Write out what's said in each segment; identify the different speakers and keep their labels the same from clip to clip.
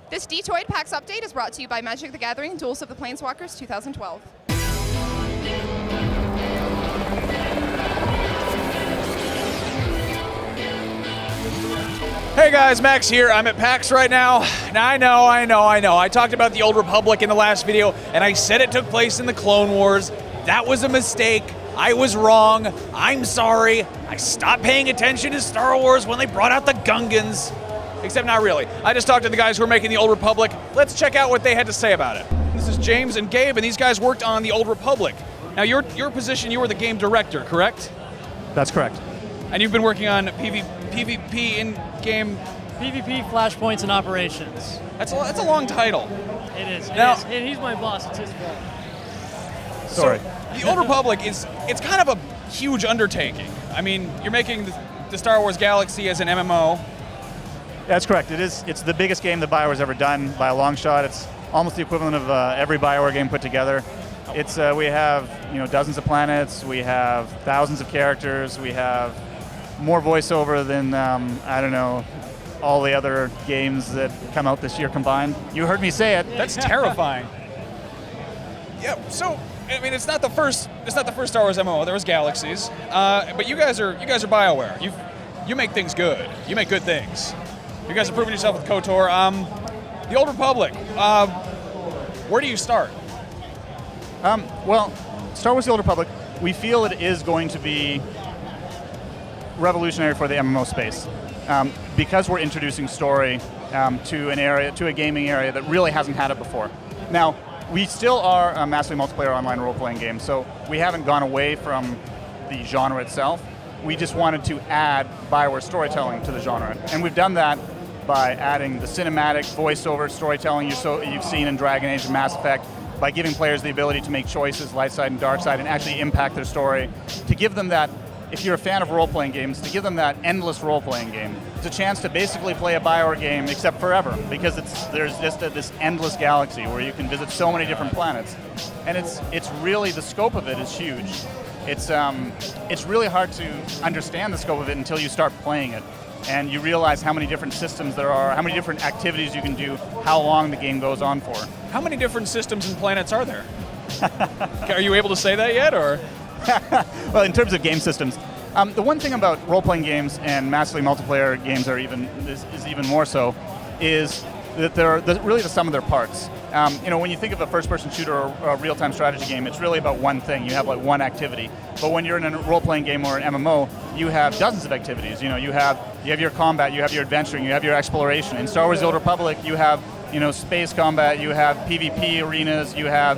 Speaker 1: This Destructoid PAX update is brought to you by Magic the Gathering Duels of the Planeswalkers 2012.
Speaker 2: Hey guys, Max here. I'm at PAX right now. Now I know. I talked about the Old Republic in the last video, and I said it took place in the Clone Wars. That was a mistake. I was wrong. I'm sorry. I stopped paying attention to Star Wars when they brought out the Gungans. Except not really. I just talked to the guys who are making the Old Republic. Let's check out what they had to say about it. This is James and Gabe, and these guys worked on the Old Republic. Now your position, you were the game director, correct?
Speaker 3: That's correct.
Speaker 2: And you've been working on PvP in-game.
Speaker 4: PvP, flashpoints, and operations.
Speaker 2: That's a long title.
Speaker 4: It is.
Speaker 2: Now-
Speaker 4: And he's my boss. It's his fault.
Speaker 3: Sorry.
Speaker 2: So, the Old Republic it's kind of a huge undertaking. I mean, you're making the Star Wars galaxy as an MMO.
Speaker 3: That's correct. It's the biggest game that BioWare's ever done by a long shot. It's almost the equivalent of every BioWare game put together. It's we have dozens of planets. We have thousands of characters. We have more voiceover than I don't know, all the other games that come out this year combined. You heard me say it.
Speaker 2: That's terrifying. Yeah. So I mean, it's not the first Star Wars MMO. There was Galaxies, but you guys are BioWare. You make things good. You make good things. You guys have proven yourself with KOTOR. The Old Republic. Where do you start?
Speaker 3: Well, Star Wars: The Old Republic, we feel it is going to be revolutionary for the MMO space because we're introducing story to a gaming area that really hasn't had it before. Now, we still are a massively multiplayer online role-playing game, so we haven't gone away from the genre itself. We just wanted to add BioWare storytelling to the genre, and we've done that by adding the cinematic voiceover storytelling you've seen in Dragon Age and Mass Effect, by giving players the ability to make choices, light side and dark side, and actually impact their story, to give them that, if you're a fan of role-playing games, to give them that endless role-playing game. It's a chance to basically play a BioWare game, except forever, because there's just this endless galaxy where you can visit so many different planets. And it's really, the scope of it is huge. It's really hard to understand the scope of it until you start playing it. And you realize how many different systems there are, how many different activities you can do, how long the game goes on for.
Speaker 2: How many different systems and planets are there? Are you able to say that yet, or?
Speaker 3: Well, in terms of game systems, the one thing about role-playing games and massively multiplayer games is even more so, is that they're really the sum of their parts. When you think of a first-person shooter or a real-time strategy game, it's really about one thing. You have like one activity. But when you're in a role-playing game or an MMO, you have dozens of activities. You have your combat, you have your adventuring, you have your exploration. In Star Wars: The Old Republic, you have space combat, you have PvP arenas, you have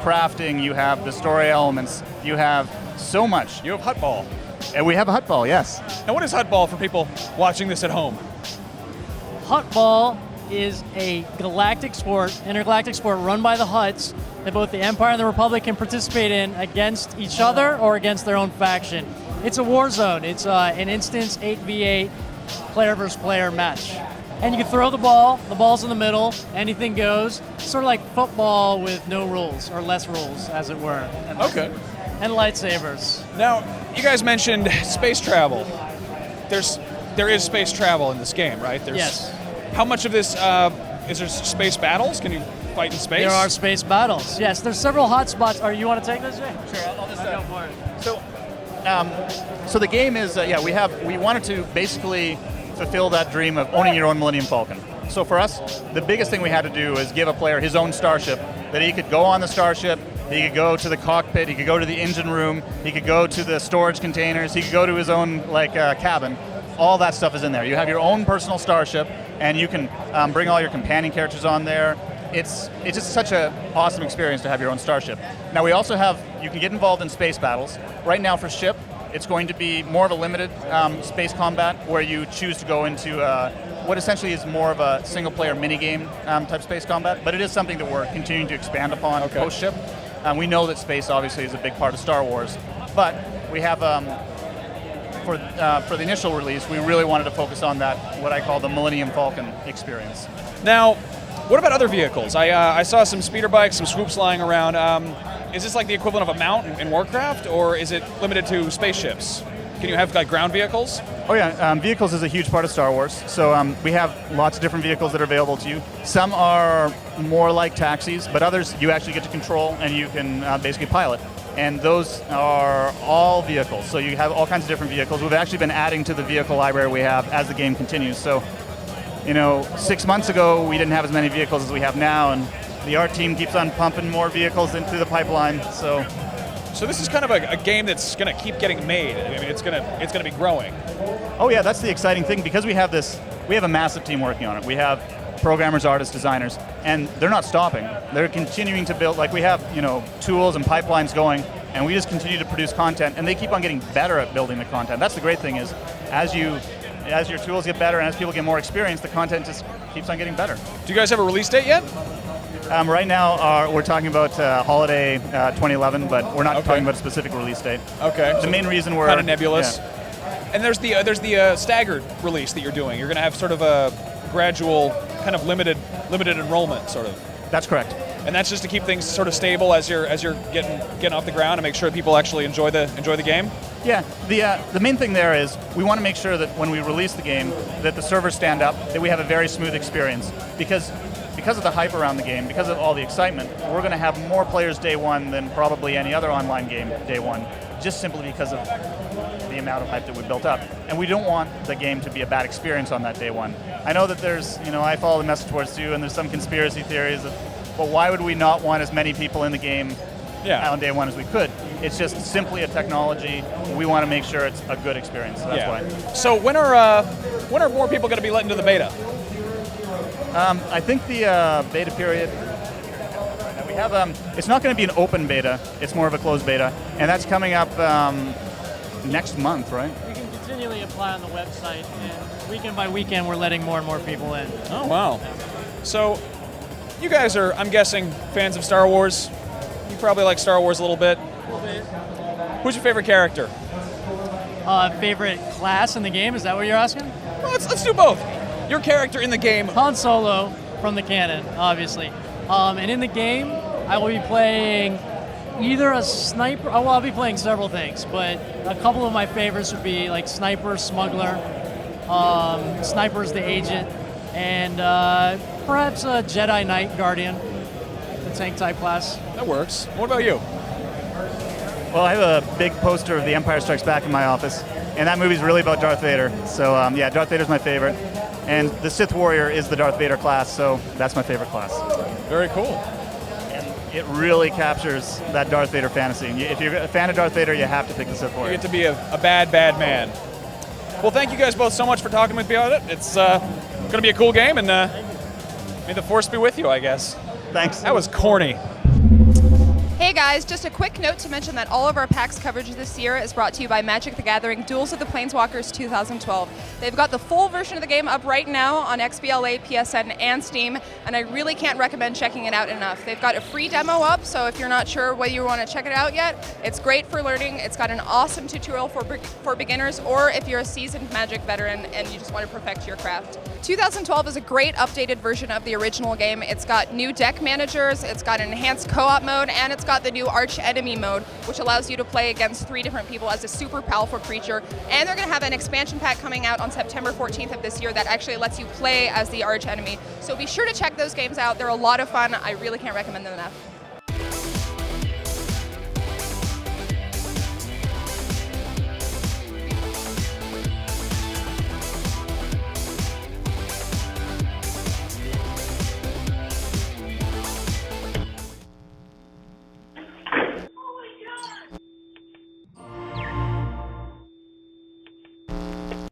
Speaker 3: crafting, you have the story elements, you have so much.
Speaker 2: You have Hutball.
Speaker 3: And we have a Hutball, yes.
Speaker 2: Now, what is Hutball for people watching this at home?
Speaker 4: Hutball is a intergalactic sport run by the Hutts that both the Empire and the Republic can participate in against each other or against their own faction. It's a war zone. It's an instance 8v8 player versus player match. And you can throw the ball's in the middle, anything goes. Sort of like football with no rules, or less rules, as it were.
Speaker 2: Okay.
Speaker 4: And lightsabers.
Speaker 2: Now, you guys mentioned space travel. There is space travel in this game, right?
Speaker 4: Yes.
Speaker 2: How much of this, is there space battles? Can you fight in space?
Speaker 4: There are space battles. Yes, there's several hotspots. You want to take this, Jay?
Speaker 3: Sure, I'll just
Speaker 4: go for it.
Speaker 3: So the game is, we wanted to basically fulfill that dream of owning your own Millennium Falcon. So for us, the biggest thing we had to do is give a player his own starship, that he could go on the starship, he could go to the cockpit, he could go to the engine room, he could go to the storage containers, he could go to his own cabin. All that stuff is in there. You have your own personal starship, and you can bring all your companion characters on there. It's just such an awesome experience to have your own starship. Now we also have, you can get involved in space battles. Right now for ship, it's going to be more of a limited space combat where you choose to go into what essentially is more of a single-player minigame type space combat, but it is something that we're continuing to expand upon post-ship. We know that space obviously is a big part of Star Wars, but we have, for the initial release, we really wanted to focus on that, what I call the Millennium Falcon experience.
Speaker 2: Now, what about other vehicles? I saw some speeder bikes, some swoops lying around. Is this like the equivalent of a mount in Warcraft, or is it limited to spaceships? Can you have like ground vehicles?
Speaker 3: Oh yeah, vehicles is a huge part of Star Wars. So we have lots of different vehicles that are available to you. Some are more like taxis, but others you actually get to control and you can basically pilot. And those are all vehicles. So you have all kinds of different vehicles. We've actually been adding to the vehicle library we have as the game continues. So, 6 months ago we didn't have as many vehicles as we have now, and the art team keeps on pumping more vehicles into the pipeline.
Speaker 2: So this is kind of a game that's going to keep getting made. I mean, it's going to be growing.
Speaker 3: Oh yeah, that's the exciting thing, because we have a massive team working on it. We have programmers, artists, designers, and they're not stopping. They're continuing to build, like we have, tools and pipelines going, and we just continue to produce content, and they keep on getting better at building the content. That's the great thing, is as your tools get better and as people get more experience, the content just keeps on getting better.
Speaker 2: Do you guys have a release date yet?
Speaker 3: Right now, we're talking about holiday 2011, but we're not talking about a specific release date.
Speaker 2: Okay.
Speaker 3: The main reason we're
Speaker 2: kind of nebulous.
Speaker 3: Yeah.
Speaker 2: And there's the staggered release that you're doing. You're going to have sort of a gradual, kind of limited enrollment, sort of.
Speaker 3: That's correct.
Speaker 2: And that's just to keep things sort of stable as you're getting off the ground and make sure that people actually enjoy the game.
Speaker 3: Yeah, the main thing there is we want to make sure that when we release the game, that the servers stand up, that we have a very smooth experience, because of the hype around the game, because of all the excitement, we're going to have more players day one than probably any other online game day one, just simply because of the amount of hype that we built up. And we don't want the game to be a bad experience on that day one. I know that there's, I follow the message towards you, and there's some conspiracy theories of, well, why would we not want as many people in the game on day one as we could? It's just simply a technology. We want to make sure it's a good experience. So that's why.
Speaker 2: So when are more people going to be let into the beta?
Speaker 3: I think the beta period, we have, it's not going to be an open beta, it's more of a closed beta, and that's coming up next month, right?
Speaker 4: We can continually apply on the website, and weekend by weekend we're letting more and more people in.
Speaker 2: Oh, wow. So you guys are, I'm guessing, fans of Star Wars. You probably like Star Wars a little bit. Who's your favorite character?
Speaker 4: Favorite class in the game, is that what you're asking?
Speaker 2: Well, let's do both. Your character in the game.
Speaker 4: Han Solo from the canon, obviously. And in the game, I will be playing either a sniper. Oh, well, I'll be playing several things, but a couple of my favorites would be like Sniper, Smuggler, Sniper's the Agent, and perhaps a Jedi Knight Guardian, the tank type class.
Speaker 2: That works. What about you?
Speaker 3: Well, I have a big poster of The Empire Strikes Back in my office, and that movie's really about Darth Vader. So yeah, Darth Vader's my favorite. And the Sith Warrior is the Darth Vader class, so that's my favorite class.
Speaker 2: Very cool.
Speaker 3: And it really captures that Darth Vader fantasy. And if you're a fan of Darth Vader, you have to pick the Sith Warrior.
Speaker 2: You get to be a bad man. Well, thank you guys both so much for talking with me about it. It's going to be a cool game, and may the Force be with you, I guess.
Speaker 3: Thanks.
Speaker 2: That was corny.
Speaker 1: Hey guys, just a quick note to mention that all of our PAX coverage this year is brought to you by Magic the Gathering Duels of the Planeswalkers 2012. They've got the full version of the game up right now on XBLA, PSN, and Steam, and I really can't recommend checking it out enough. They've got a free demo up, so if you're not sure whether you want to check it out yet, it's great for learning. It's got an awesome tutorial for beginners, or if you're a seasoned Magic veteran and you just want to perfect your craft. 2012 is a great updated version of the original game. It's got new deck managers, it's got an enhanced co-op mode, and it's got the new Arch Enemy mode, which allows you to play against 3 different people as a super powerful creature. And they're going to have an expansion pack coming out on September 14th of this year that actually lets you play as the Arch Enemy. So be sure to check those games out. They're a lot of fun. I really can't recommend them enough.